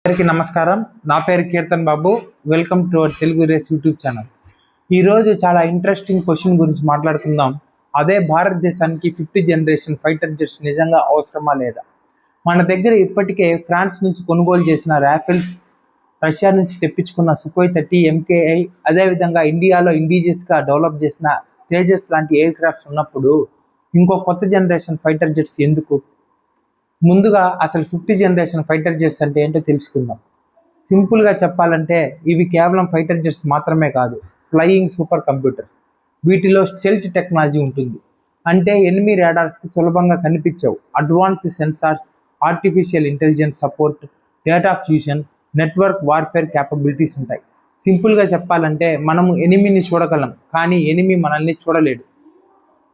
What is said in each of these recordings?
అందరికీ నమస్కారం. నా పేరు Keerthan Babu. Welcome to our Telugu race YouTube channel. ఈరోజు చాలా ఇంట్రెస్టింగ్ క్వశ్చన్ గురించి మాట్లాడుకుందాం. అదే భారతదేశానికి 5th జనరేషన్ ఫైటర్ జెట్స్ నిజంగా అవసరమా లేదా? మన దగ్గర ఇప్పటికే ఫ్రాన్స్ నుంచి కొనుగోలు చేసిన రాఫెల్స్, రష్యా నుంచి తెప్పించుకున్న సుఖోయ్ 30 MKI, అదేవిధంగా ఇండియాలో ఇండిజియస్గా డెవలప్ చేసిన తేజస్ లాంటి ఎయిర్ క్రాఫ్ట్స్ ఉన్నప్పుడు ఇంకో కొత్త జనరేషన్ ఫైటర్ జెట్స్ ఎందుకు? ముందుగా అసలు 5th జనరేషన్ ఫైటర్ జెట్స్ అంటే ఏంటో తెలుసుకుందాం. సింపుల్గా చెప్పాలంటే ఇవి కేవలం ఫైటర్ జెట్స్ మాత్రమే కాదు, ఫ్లయింగ్ సూపర్ కంప్యూటర్స్. వీటిలో స్టెల్త్ టెక్నాలజీ ఉంటుంది. అంటే ఎనిమీ రాడార్స్కి సులభంగా కనిపించవు advanced sensors, artificial intelligence support, data fusion, network warfare capabilities ఉంటాయి. సింపుల్గా చెప్పాలంటే మనము ఎనిమీని చూడగలం, కానీ ఎనిమీ మనల్ని చూడలేడు.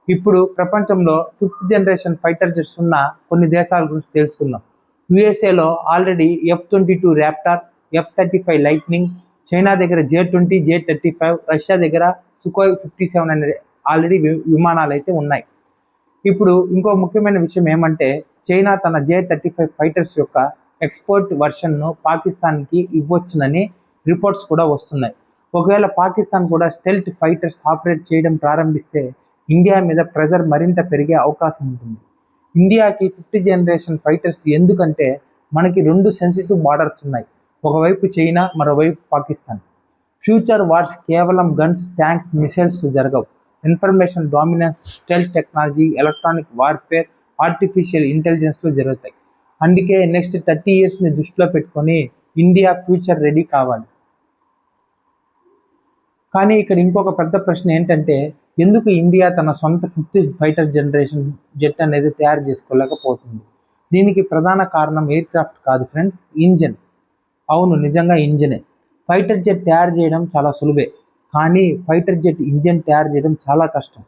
ఇప్పుడు ప్రపంచంలో 5th జనరేషన్ ఫైటర్ జెట్స్ ఉన్న కొన్ని దేశాల గురించి తెలుసుకుందాం. యుఎస్ఏలో already F-22 Raptor, F-35 Lightning, China దగ్గర J-20, J-35, రష్యా దగ్గర సుఖోయ్ 57 అనే ఆల్రెడీ విమానాలు అయితే ఉన్నాయి. ఇప్పుడు ఇంకో ముఖ్యమైన విషయం ఏమంటే చైనా తన J-35 ఫైటర్స్ యొక్క ఎక్స్పోర్ట్ వర్షన్ను పాకిస్తాన్కి ఇవ్వచ్చునని రిపోర్ట్స్ కూడా వస్తున్నాయి. ఒకవేళ పాకిస్తాన్ కూడా స్టెల్త్ ఫైటర్స్ ఆపరేట్ చేయడం ప్రారంభిస్తే ఇండియా మీద ప్రెజర్ మరింత పెరిగే అవకాశం ఉంటుంది. ఇండియాకి 5th జనరేషన్ ఫైటర్స్ ఎందుకంటే మనకి 2 సెన్సిటివ్ బార్డర్స్ ఉన్నాయి. ఒకవైపు చైనా, మరోవైపు పాకిస్తాన్. ఫ్యూచర్ వార్స్ కేవలం గన్స్, ట్యాంక్స్, మిసైల్స్ జరగవు. Information dominance, stealth technology, electronic warfare, artificial ఇంటెలిజెన్స్లో జరుగుతాయి. అందుకే నెక్స్ట్ 30 yearsని దృష్టిలో పెట్టుకొని ఇండియా ఫ్యూచర్ రెడీ కావాలి. కానీ ఇక్కడ ఇంకొక పెద్ద ప్రశ్న ఏంటంటే ఎందుకు ఇండియా తన సొంత 5th ఫైటర్ జనరేషన్ జెట్ అనేది తయారు చేసుకోలేకపోతుంది? దీనికి ప్రధాన కారణం ఎయిర్ క్రాఫ్ట్ కాదు ఫ్రెండ్స్, ఇంజన్. అవును, నిజంగా ఇంజనే. ఫైటర్ జెట్ తయారు చేయడం చాలా సులువే, కానీ ఫైటర్ జెట్ ఇంజన్ తయారు చేయడం చాలా కష్టం.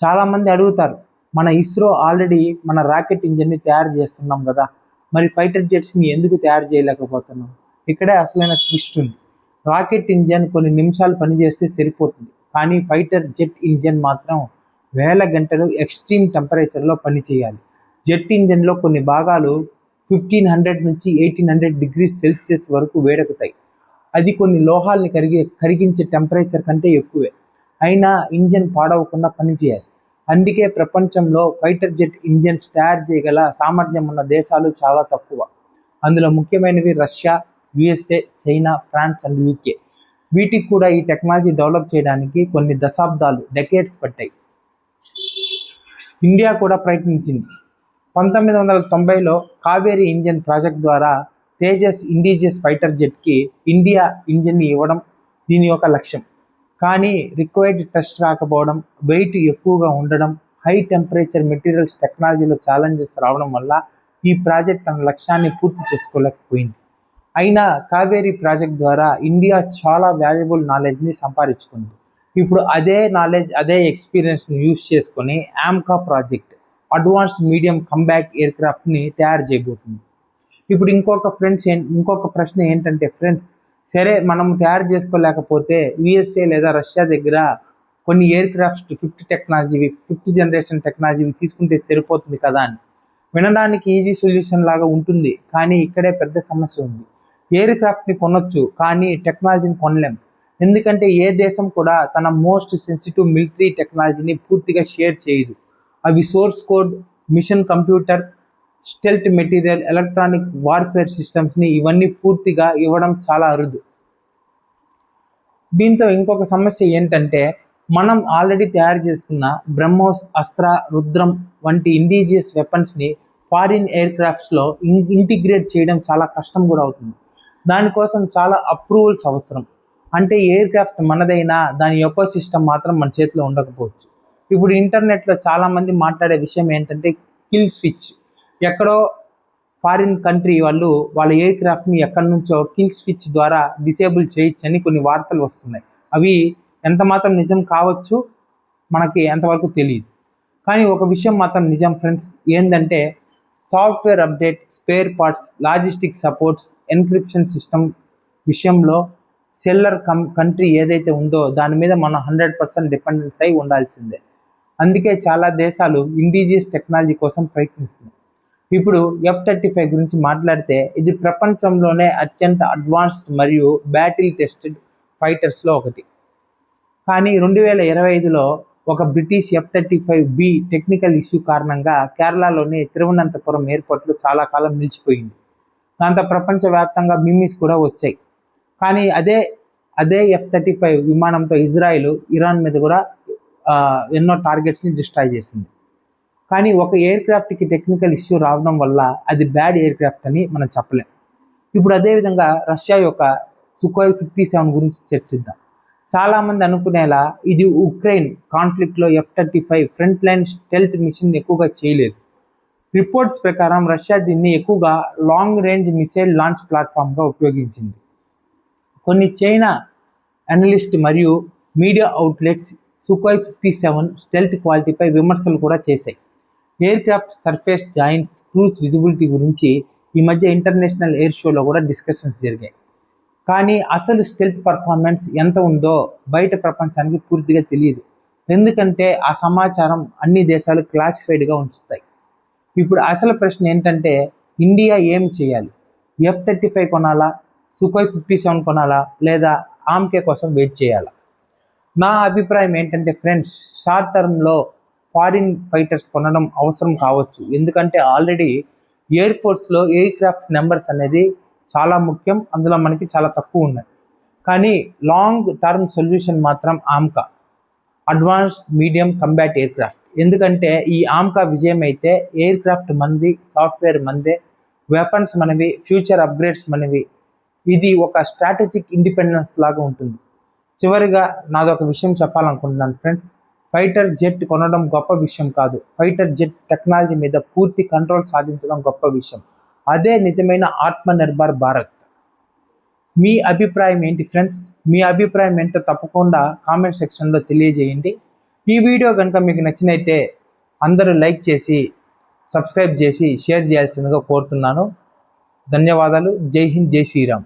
చాలామంది అడుగుతారు, మన ఇస్రో ఆల్రెడీ మన రాకెట్ ఇంజన్ని తయారు చేస్తున్నాం కదా, మరి ఫైటర్ జెట్స్ని ఎందుకు తయారు చేయలేకపోతున్నాం? ఇక్కడే అసలైన ట్విస్ట్ ఉంది. రాకెట్ ఇంజన్ కొన్ని నిమిషాలు పనిచేస్తే సరిపోతుంది, కానీ ఫైటర్ జెట్ ఇంజన్ మాత్రం వేల గంటలు ఎక్స్ట్రీమ్ టెంపరేచర్లో పనిచేయాలి. జెట్ ఇంజన్లో కొన్ని భాగాలు 1500 నుంచి 1800 degrees Celsius వరకు వేడెక్కుతాయి. అది కొన్ని లోహాల్ని కరిగించే టెంపరేచర్ కంటే ఎక్కువే. అయినా ఇంజన్ పాడవకుండా పనిచేయాలి. అందుకే ప్రపంచంలో ఫైటర్ జెట్ ఇంజన్స్ తయారు చేయగల సామర్థ్యం ఉన్న దేశాలు చాలా తక్కువ. అందులో ముఖ్యమైనవి Russia, USA, China, France and UK. వీటికి కూడా ఈ టెక్నాలజీ డెవలప్ చేయడానికి కొన్ని దశాబ్దాలు, డెకేడ్స్ పట్టాయి. ఇండియా కూడా ప్రయత్నించింది. 1990లో కావేరీ ఇంజన్ ప్రాజెక్ట్ ద్వారా తేజస్ ఇండిజియస్ ఫైటర్ జెట్కి ఇండియా ఇంజన్ని ఇవ్వడం దీని యొక్క లక్ష్యం. కానీ రిక్వైర్డ్ టెస్ట్ రాకపోవడం, వెయిట్ ఎక్కువగా ఉండడం, హై టెంపరేచర్ మెటీరియల్స్ టెక్నాలజీలో ఛాలెంజెస్ రావడం వల్ల ఈ ప్రాజెక్ట్ తన లక్ష్యాన్ని పూర్తి చేసుకోలేకపోయింది. అయినా కావేరీ ప్రాజెక్ట్ ద్వారా ఇండియా చాలా వాల్యుబుల్ నాలెడ్జ్ని సంపాదించుకుంది. ఇప్పుడు అదే నాలెడ్జ్, అదే ఎక్స్పీరియన్స్ని యూజ్ చేసుకొని AMCA project advanced medium combat ఎయిర్ క్రాఫ్ట్ని తయారు చేయబోతుంది. ఇప్పుడు ఇంకొక ప్రశ్న ఏంటంటే ఫ్రెండ్స్, సరే మనం తయారు చేసుకోలేకపోతే యుఎస్ఏ లేదా రష్యా దగ్గర కొన్ని ఎయిర్ క్రాఫ్ట్స్ 5th జనరేషన్ టెక్నాలజీవి తీసుకుంటే సరిపోతుంది కదా అని. వినడానికి ఈజీ సొల్యూషన్ లాగా ఉంటుంది, కానీ ఇక్కడే పెద్ద సమస్య ఉంది. ఎయిర్ క్రాఫ్ట్ని కొనొచ్చు, కానీ టెక్నాలజీని కొనలేం. ఎందుకంటే ఏ దేశం కూడా తన మోస్ట్ సెన్సిటివ్ మిలిటరీ టెక్నాలజీని పూర్తిగా షేర్ చేయదు. అవి source code, mission computer, stealth material, electronic warfare సిస్టమ్స్ని ఇవన్నీ పూర్తిగా ఇవ్వడం చాలా అరుదు. దీంతో ఇంకొక సమస్య ఏంటంటే మనం ఆల్రెడీ తయారు చేసుకున్న బ్రహ్మోస్, అస్త్ర, రుద్రం వంటి ఇండిజియస్ వెపన్స్ని ఫారిన్ ఎయిర్ క్రాఫ్ట్స్లో ఇంటిగ్రేట్ చేయడం చాలా కష్టం కూడా అవుతుంది. దానికోసం చాలా అప్రూవల్స్ అవసరం. అంటే ఎయిర్ క్రాఫ్ట్ మనదైనా దాని ఎకో సిస్టమ్ మాత్రం మన చేతిలో ఉండకపోవచ్చు. ఇప్పుడు ఇంటర్నెట్లో చాలామంది మాట్లాడే విషయం ఏంటంటే కిల్ స్విచ్. ఎక్కడో ఫారిన్ కంట్రీ వాళ్ళు వాళ్ళ ఎయిర్ క్రాఫ్ట్ని ఎక్కడి నుంచో కిల్ స్విచ్ ద్వారా డిసేబుల్ చేయొచ్చని కొన్ని వార్తలు వస్తున్నాయి. అవి ఎంత మాత్రం నిజం కావచ్చు, మనకి ఎంతవరకు తెలియదు. కానీ ఒక విషయం మాత్రం నిజం ఫ్రెండ్స్, ఏంటంటే software update, spare parts, logistic supports, encryption system విషయంలో సెల్లర్ కంట్రీ ఏదైతే ఉందో దాని మీద మనం 100% డిపెండెన్స్ అయి ఉండాల్సిందే. అందుకే చాలా దేశాలు ఇండిజియస్ టెక్నాలజీ కోసం ప్రయత్నిస్తున్నాయి. ఇప్పుడు F-35 గురించి మాట్లాడితే ఇది ప్రపంచంలోనే అత్యంత అడ్వాన్స్డ్ మరియు బ్యాటిల్ టెస్టెడ్ ఫైటర్స్లో ఒకటి. కానీ 2025లో ఒక బ్రిటిష్ F-35B టెక్నికల్ ఇష్యూ కారణంగా కేరళలోని తిరువనంతపురం ఎయిర్పోర్ట్లో చాలా కాలం నిలిచిపోయింది. దాంతో ప్రపంచవ్యాప్తంగా మిమ్మిస్ కూడా వచ్చాయి. కానీ అదే F-35 విమానంతో ఇజ్రాయిల్ ఇరాన్ మీద కూడా ఎన్నో టార్గెట్స్ని డిస్ట్రాయ్ చేసింది. కానీ ఒక ఎయిర్ క్రాఫ్ట్కి టెక్నికల్ ఇష్యూ రావడం వల్ల అది బ్యాడ్ ఎయిర్ క్రాఫ్ట్ అని మనం చెప్పలేం. ఇప్పుడు అదేవిధంగా రష్యా యొక్క Sukhoi 57 గురించి చర్చిద్దాం. చాలామంది అనుకునేలా ఇది ఉక్రెయిన్ కాన్ఫ్లిక్ట్లో F-35 front line stealth mission ఎక్కువగా చేయలేదు. రిపోర్ట్స్ ప్రకారం రష్యా దీన్ని ఎక్కువగా లాంగ్ రేంజ్ మిసైల్ లాంచ్ ప్లాట్ఫామ్గా ఉపయోగించింది. కొన్ని చైనా అనలిస్ట్ మరియు మీడియా అవుట్లెట్స్ Sukhoi 57 స్టెల్త్ క్వాలిటీపై విమర్శలు కూడా చేశాయి. Aircraft surface joints, cruise visibility గురించి ఈ మధ్య ఇంటర్నేషనల్ ఎయిర్ షోలో కూడా డిస్కషన్స్ జరిగాయి. కానీ అసలు స్టెల్త్ పర్ఫార్మెన్స్ ఎంత ఉందో బయట ప్రపంచానికి పూర్తిగా తెలియదు. ఎందుకంటే ఆ సమాచారం అన్ని దేశాలు క్లాసిఫైడ్గా ఉంచుతాయి. ఇప్పుడు అసలు ప్రశ్న ఏంటంటే ఇండియా ఏం చేయాలి? F-35 కొనాలా, Sukhoi 57 కొనాలా, లేదా ఆమ్కే కోసం వెయిట్ చేయాలా? నా అభిప్రాయం ఏంటంటే ఫ్రెండ్స్, షార్ట్ టర్మ్లో ఫారిన్ ఫైటర్స్ కొనడం అవసరం కావచ్చు. ఎందుకంటే ఆల్రెడీ ఎయిర్ ఫోర్స్లో ఎయిర్ క్రాఫ్ట్స్ నెంబర్స్ అనేది చాలా ముఖ్యం. అందులో మనకి చాలా తక్కువ ఉన్నాయి. కానీ లాంగ్ టర్మ్ సొల్యూషన్ మాత్రం AMCA, advanced medium combat aircraft. ఎందుకంటే ఈ ఆమ్కా విజయం అయితే ఎయిర్ క్రాఫ్ట్ మనది, సాఫ్ట్వేర్ మనదే, వెపన్స్ మనవి, ఫ్యూచర్ అప్గ్రేడ్స్ మనవి. ఇది ఒక స్ట్రాటజిక్ ఇండిపెండెన్స్ లాగా ఉంటుంది. చివరిగా నాదొక విషయం చెప్పాలనుకుంటున్నాను ఫ్రెండ్స్, ఫైటర్ జెట్ కొనడం గొప్ప విషయం కాదు. ఫైటర్ జెట్ టెక్నాలజీ మీద పూర్తి కంట్రోల్ సాధించడం గొప్ప విషయం. అదే నిజమైన ఆత్మనిర్భర్ భారత్. మీ అభిప్రాయం ఏంటి ఫ్రెండ్స్? మీ అభిప్రాయం ఏంటో తప్పకుండా కామెంట్ సెక్షన్లో తెలియజేయండి. ఈ వీడియో కనుక మీకు నచ్చినైతే అందరూ లైక్ చేసి, సబ్స్క్రైబ్ చేసి, షేర్ చేయాల్సిందిగా కోరుతున్నాను. ధన్యవాదాలు. జై హింద్, జై శ్రీరామ్.